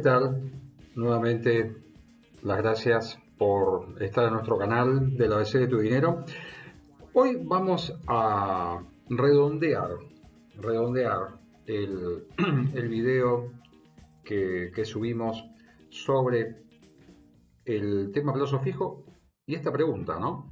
¿Qué tal? Nuevamente, las gracias por estar en nuestro canal del ABC de tu dinero. Hoy vamos a redondear el video que subimos sobre el tema plazo fijo y esta pregunta, ¿no?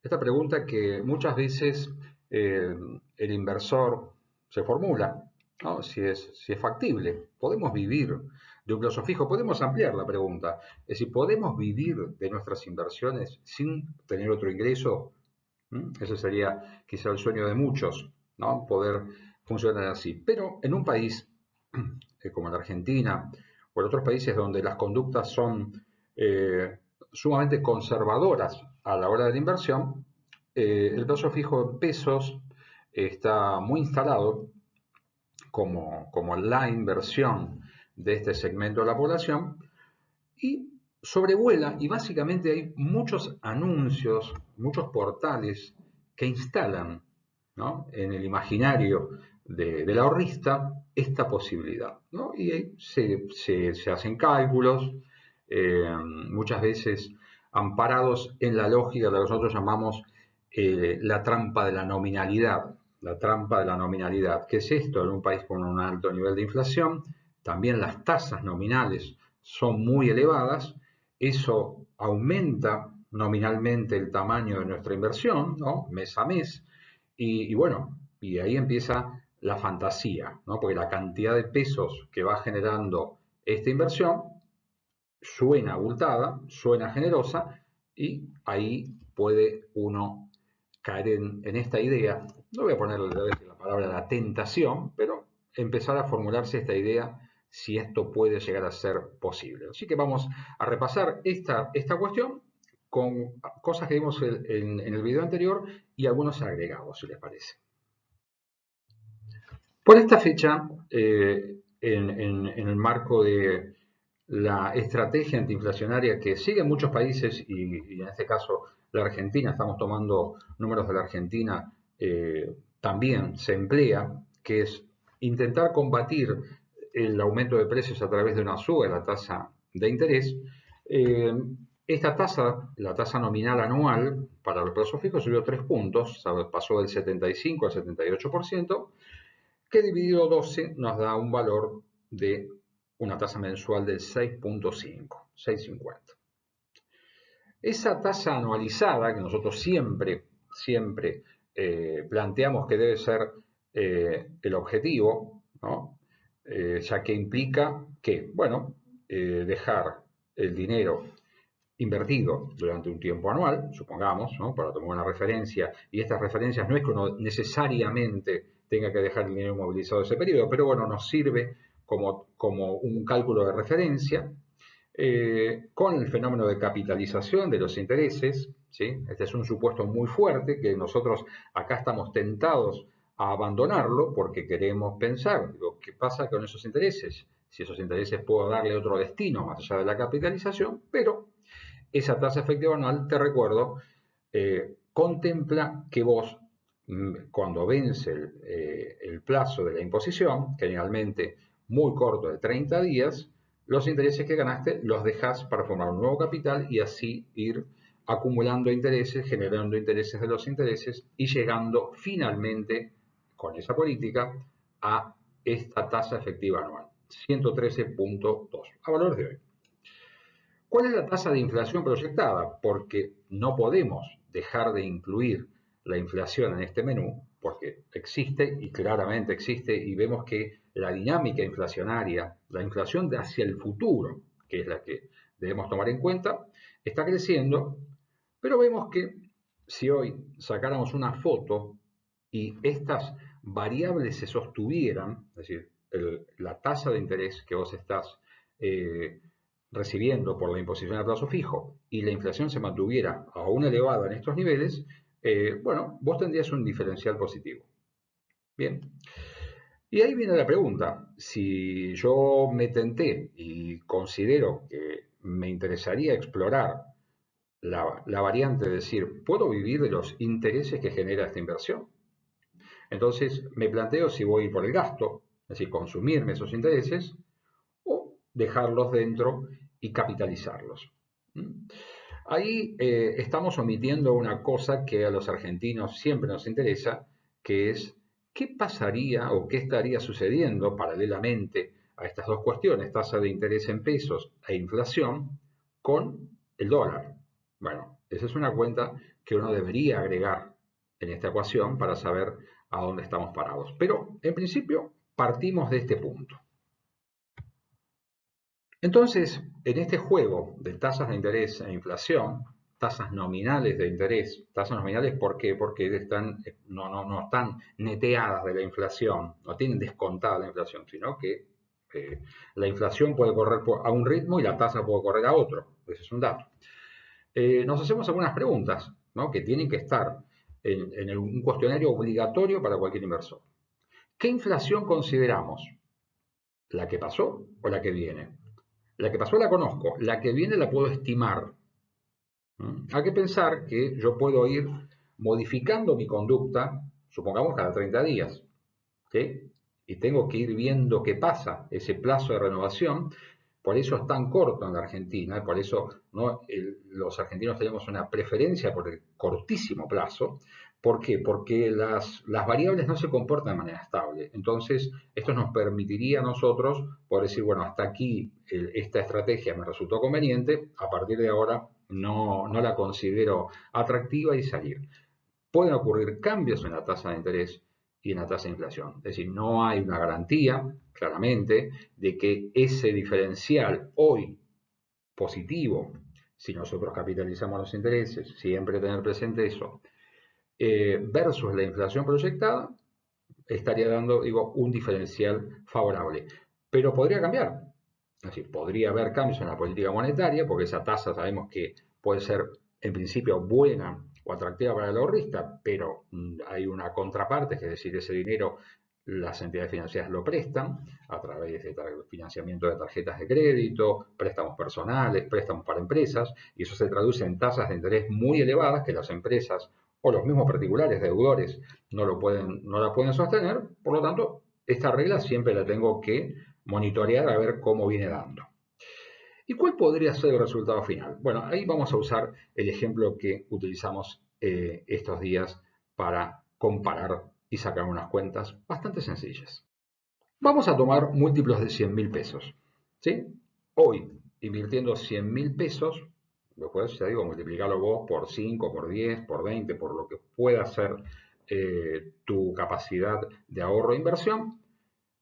Esta pregunta que muchas veces el inversor se formula, ¿no? Si es factible, ¿podemos vivir de un plazo fijo? Podemos ampliar la pregunta, es decir, ¿podemos vivir de nuestras inversiones sin tener otro ingreso? Ese sería quizá el sueño de muchos, ¿no? Poder funcionar así. Pero en un país como la Argentina o en otros países donde las conductas son sumamente conservadoras a la hora de la inversión, el plazo fijo en pesos está muy instalado como la inversión de este segmento de la población y sobrevuela, y básicamente hay muchos anuncios, muchos portales que instalan, ¿no?, en el imaginario del ahorrista esta posibilidad, ¿no? Y ahí se hacen cálculos, muchas veces amparados en la lógica de lo que nosotros llamamos la trampa de la nominalidad. La trampa de la nominalidad. ¿Qué es esto? En un país con un alto nivel de inflación, también las tasas nominales son muy elevadas, eso aumenta nominalmente el tamaño de nuestra inversión, ¿no?, mes a mes, y bueno, y ahí empieza la fantasía, ¿no?, porque la cantidad de pesos que va generando esta inversión suena abultada, suena generosa, y ahí puede uno caer en esta idea, no voy a poner la palabra la tentación, pero empezar a formularse esta idea si esto puede llegar a ser posible. Así que vamos a repasar esta cuestión con cosas que vimos en el video anterior y algunos agregados, si les parece. Por esta fecha, en el marco de la estrategia antiinflacionaria que siguen muchos países y en este caso la Argentina, estamos tomando números de la Argentina, también se emplea, que es intentar combatir el aumento de precios a través de una suba de la tasa de interés. Esta tasa, la tasa nominal anual para el plazo fijo, subió 3 puntos, pasó del 75 al 78%, que dividido 12 nos da un valor de una tasa mensual del 6.5, 6.50. Esa tasa anualizada, que nosotros siempre planteamos que debe ser el objetivo, ¿no?, ya que implica que, bueno, dejar el dinero invertido durante un tiempo anual, supongamos, ¿no?, para tomar una referencia, y estas referencias no es que uno necesariamente tenga que dejar el dinero movilizado ese periodo, pero bueno, nos sirve como un cálculo de referencia, con el fenómeno de capitalización de los intereses, ¿sí? Este es un supuesto muy fuerte que nosotros acá estamos tentados a abandonarlo porque queremos pensar, digo, ¿qué pasa con esos intereses? Si esos intereses puedo darle otro destino más allá de la capitalización, pero esa tasa efectiva anual, te recuerdo, contempla que vos, cuando vence el plazo de la imposición, generalmente muy corto de 30 días, los intereses que ganaste los dejás para formar un nuevo capital y así ir acumulando intereses, generando intereses de los intereses y llegando finalmente con esa política a esta tasa efectiva anual, 113.2, a valor de hoy. ¿Cuál es la tasa de inflación proyectada? Porque no podemos dejar de incluir la inflación en este menú, porque existe y claramente existe, y vemos que la dinámica inflacionaria, la inflación de hacia el futuro, que es la que debemos tomar en cuenta, está creciendo, pero vemos que si hoy sacáramos una foto y estas variables se sostuvieran, es decir, la tasa de interés que vos estás recibiendo por la imposición a plazo fijo y la inflación se mantuviera aún elevada en estos niveles, bueno, vos tendrías un diferencial positivo. Bien. Y ahí viene la pregunta, si yo me tenté y considero que me interesaría explorar la variante de decir, ¿puedo vivir de los intereses que genera esta inversión? Entonces me planteo si voy por el gasto, es decir, consumirme esos intereses, o dejarlos dentro y capitalizarlos. ¿Mm? Ahí estamos omitiendo una cosa que a los argentinos siempre nos interesa, que es qué pasaría o qué estaría sucediendo paralelamente a estas dos cuestiones, tasa de interés en pesos e inflación, con el dólar. Bueno, esa es una cuenta que uno debería agregar en esta ecuación para saber a dónde estamos parados. Pero en principio partimos de este punto. Entonces, en este juego de tasas de interés e inflación, tasas nominales de interés, tasas nominales, ¿por qué? Porque no están neteadas de la inflación, no tienen descontada la inflación, sino que la inflación puede correr a un ritmo y la tasa puede correr a otro. Ese es un dato. Nos hacemos algunas preguntas, ¿no?, que tienen que estar en un cuestionario obligatorio para cualquier inversor. ¿Qué inflación consideramos? ¿La que pasó o la que viene? La que pasó la conozco, la que viene la puedo estimar. Hay que pensar que yo puedo ir modificando mi conducta, supongamos cada 30 días, ¿sí? Y tengo que ir viendo qué pasa, ese plazo de renovación. Por eso es tan corto en la Argentina, por eso, ¿no?, los argentinos tenemos una preferencia por el cortísimo plazo. ¿Por qué? Porque las variables no se comportan de manera estable. Entonces, esto nos permitiría a nosotros poder decir, bueno, hasta aquí esta estrategia me resultó conveniente, a partir de ahora no la considero atractiva y salir. Pueden ocurrir cambios en la tasa de interés y en la tasa de inflación. Es decir, no hay una garantía, claramente, de que ese diferencial hoy positivo, si nosotros capitalizamos los intereses, siempre tener presente eso, versus la inflación proyectada, estaría dando, digo, un diferencial favorable. Pero podría cambiar. Es decir, podría haber cambios en la política monetaria, porque esa tasa sabemos que puede ser en principio buena o atractiva para el ahorrista, pero hay una contraparte, es decir, ese dinero las entidades financieras lo prestan a través de financiamiento de tarjetas de crédito, préstamos personales, préstamos para empresas, y eso se traduce en tasas de interés muy elevadas que las empresas o los mismos particulares deudores no la pueden sostener. Por lo tanto, esta regla siempre la tengo que monitorear a ver cómo viene dando. ¿Y cuál podría ser el resultado final? Bueno, ahí vamos a usar el ejemplo que utilizamos estos días para comparar y sacar unas cuentas bastante sencillas. Vamos a tomar múltiplos de 100.000 pesos. ¿Sí? Hoy, invirtiendo 100.000 pesos, después ya digo, multiplicarlo vos por 5, por 10, por 20, por lo que pueda ser tu capacidad de ahorro e inversión.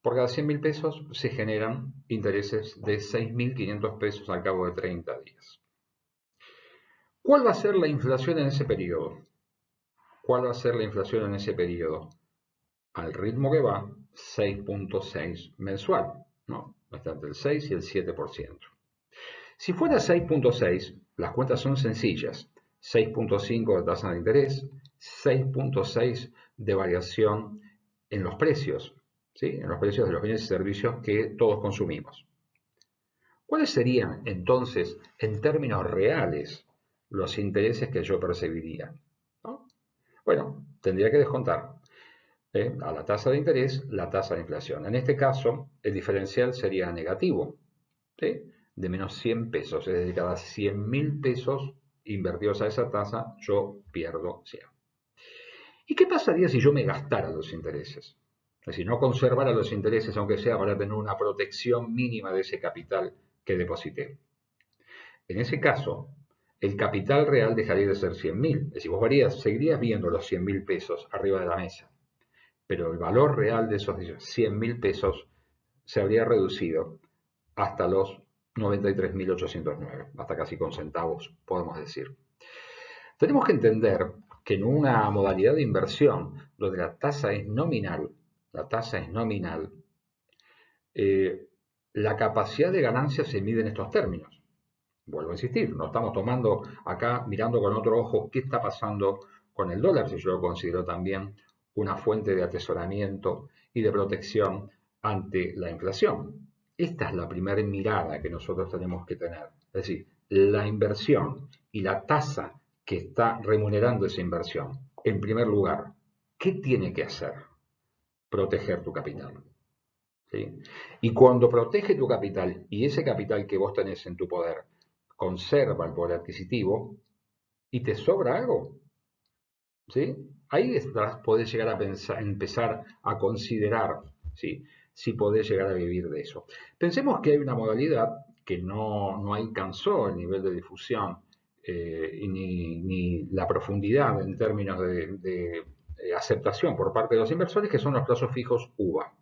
Por cada 100.000 pesos se generan intereses de 6.500 pesos al cabo de 30 días. ¿Cuál va a ser la inflación en ese periodo? ¿Cuál va a ser la inflación en ese periodo? Al ritmo que va, 6.6 mensual, ¿no? Está entre el 6 y el 7%. Si fuera 6.6, las cuentas son sencillas. 6.5 de tasa de interés, 6.6 de variación en los precios, ¿sí?, en los precios de los bienes y servicios que todos consumimos. ¿Cuáles serían entonces, en términos reales, los intereses que yo percibiría? ¿No? Bueno, tendría que descontar a la tasa de interés la tasa de inflación. En este caso, el diferencial sería negativo, ¿sí?, de menos 100 pesos. Es decir, cada 100.000 pesos invertidos a esa tasa, yo pierdo 100. ¿Y qué pasaría si yo me gastara los intereses? Es decir, no conservara los intereses, aunque sea para tener una protección mínima de ese capital que deposité. En ese caso, el capital real dejaría de ser 100.000. Es decir, vos seguirías viendo los 100.000 pesos arriba de la mesa, pero el valor real de esos 100.000 pesos se habría reducido hasta los 93.809, hasta casi con centavos, podemos decir. Tenemos que entender que en una modalidad de inversión donde la tasa es nominal, la capacidad de ganancia se mide en estos términos. Vuelvo a insistir, no estamos tomando acá, mirando con otro ojo qué está pasando con el dólar, si yo lo considero también una fuente de atesoramiento y de protección ante la inflación. Esta es la primera mirada que nosotros tenemos que tener. Es decir, la inversión y la tasa que está remunerando esa inversión. En primer lugar, ¿qué tiene que hacer? Proteger tu capital. ¿sí? Y cuando protege tu capital y ese capital que vos tenés en tu poder conserva el poder adquisitivo y te sobra algo, ¿sí? Ahí podés llegar a pensar, empezar a considerar, ¿sí? Si podés llegar a vivir de eso. Pensemos que hay una modalidad que no alcanzó el nivel de difusión ni la profundidad en términos de aceptación por parte de los inversores, que son los plazos fijos UVA.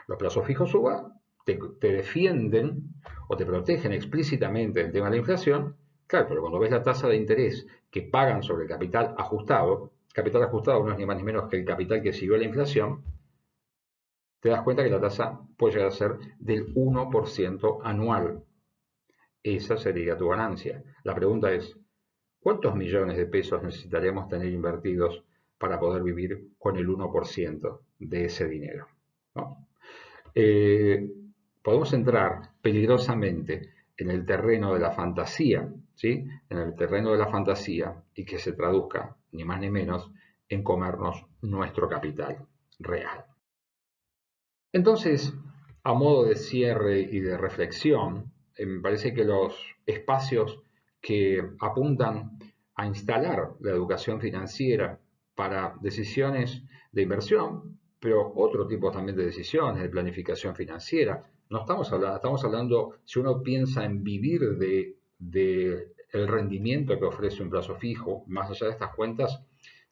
Los plazos fijos UVA te defienden o te protegen explícitamente del tema de la inflación, claro, pero cuando ves la tasa de interés que pagan sobre el capital ajustado no es ni más ni menos que el capital que siguió la inflación, te das cuenta que la tasa puede llegar a ser del 1% anual. Esa sería tu ganancia. La pregunta es, ¿cuántos millones de pesos necesitaremos tener invertidos para poder vivir con el 1% de ese dinero? ¿No? eh, podemos entrar peligrosamente en el terreno de la fantasía, ¿sí? En el terreno de la fantasía y que se traduzca, ni más ni menos, en comernos nuestro capital real. Entonces, a modo de cierre y de reflexión, me parece que los espacios que apuntan a instalar la educación financiera para decisiones de inversión, pero otro tipo también de decisiones, de planificación financiera. No estamos hablando, si uno piensa en vivir de el rendimiento que ofrece un plazo fijo, más allá de estas cuentas,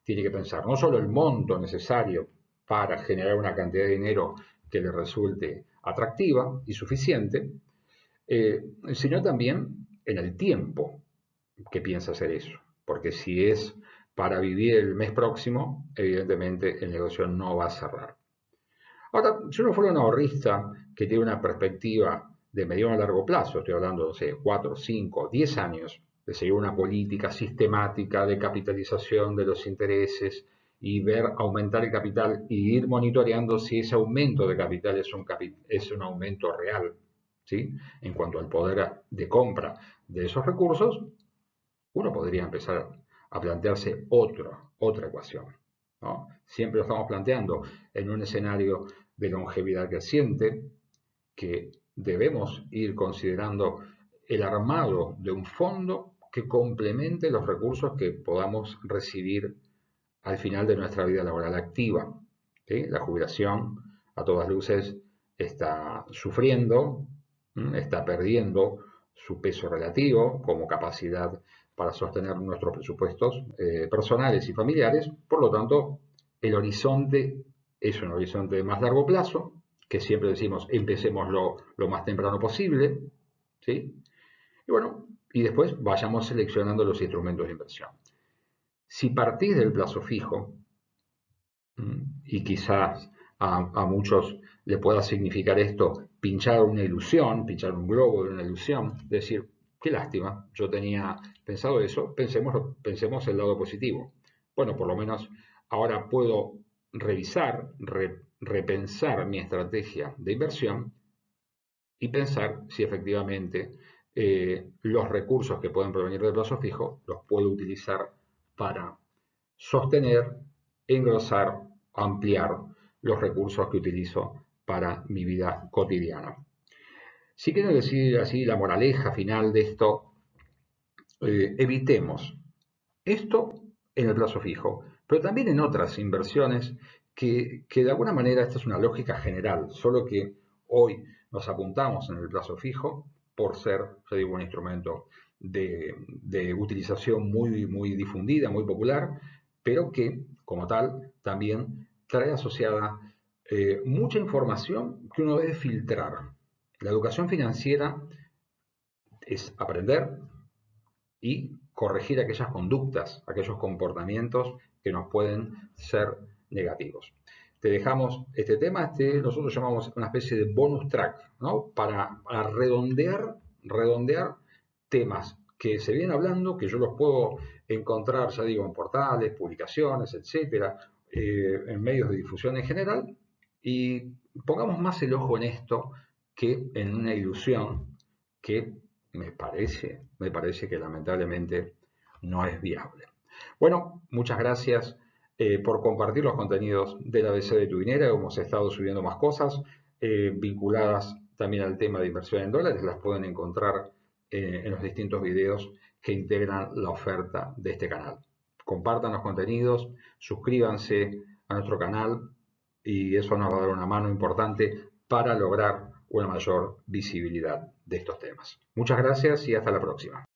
tiene que pensar no solo el monto necesario para generar una cantidad de dinero que le resulte atractiva y suficiente, sino también en el tiempo que piensa hacer eso. Porque si es para vivir el mes próximo, evidentemente el negocio no va a cerrar. Ahora, si uno fuera un ahorrista que tiene una perspectiva de mediano a largo plazo, estoy hablando de 4, 5, 10 años, de seguir una política sistemática de capitalización de los intereses y ver aumentar el capital y ir monitoreando si ese aumento de capital es un aumento real, ¿sí? En cuanto al poder de compra de esos recursos, uno podría empezar a plantearse otra ecuación, ¿no? Siempre lo estamos planteando en un escenario de longevidad creciente, que debemos ir considerando el armado de un fondo que complemente los recursos que podamos recibir al final de nuestra vida laboral activa. ¿Sí? La jubilación, a todas luces, está sufriendo, está perdiendo su peso relativo como capacidad para sostener nuestros presupuestos personales y familiares. Por lo tanto, el horizonte es un horizonte de más largo plazo, que siempre decimos empecemos lo más temprano posible, ¿sí? Y bueno, y después vayamos seleccionando los instrumentos de inversión. Si partís del plazo fijo, y quizás a muchos le pueda significar esto pinchar una ilusión, pinchar un globo de una ilusión, decir, qué lástima, yo tenía pensado eso, pensemos el lado positivo. Bueno, por lo menos ahora puedo revisar, repensar mi estrategia de inversión y pensar si efectivamente los recursos que pueden provenir del plazo fijo los puedo utilizar para sostener, engrosar, ampliar los recursos que utilizo para mi vida cotidiana. Si quiero decir así la moraleja final de esto, evitemos esto en el plazo fijo, pero también en otras inversiones que de alguna manera esta es una lógica general, solo que hoy nos apuntamos en el plazo fijo por ser, ya digo, un instrumento de utilización muy difundida, muy popular, pero que como tal también trae asociada mucha información que uno debe filtrar. La educación financiera es aprender y corregir aquellas conductas, aquellos comportamientos que nos pueden ser negativos. Te dejamos este tema, nosotros llamamos una especie de bonus track, ¿no? Para redondear temas que se vienen hablando, que yo los puedo encontrar, ya digo, en portales, publicaciones, etcétera, en medios de difusión en general, y pongamos más el ojo en esto que en una ilusión que me parece que lamentablemente no es viable. Bueno, muchas gracias por compartir los contenidos del ABC de tu dinero. Hemos estado subiendo más cosas. vinculadas también al tema de inversión en dólares, las pueden encontrar en los distintos videos que integran la oferta de este canal. Compartan los contenidos, suscríbanse a nuestro canal y eso nos va a dar una mano importante para lograr una mayor visibilidad de estos temas. Muchas gracias y hasta la próxima.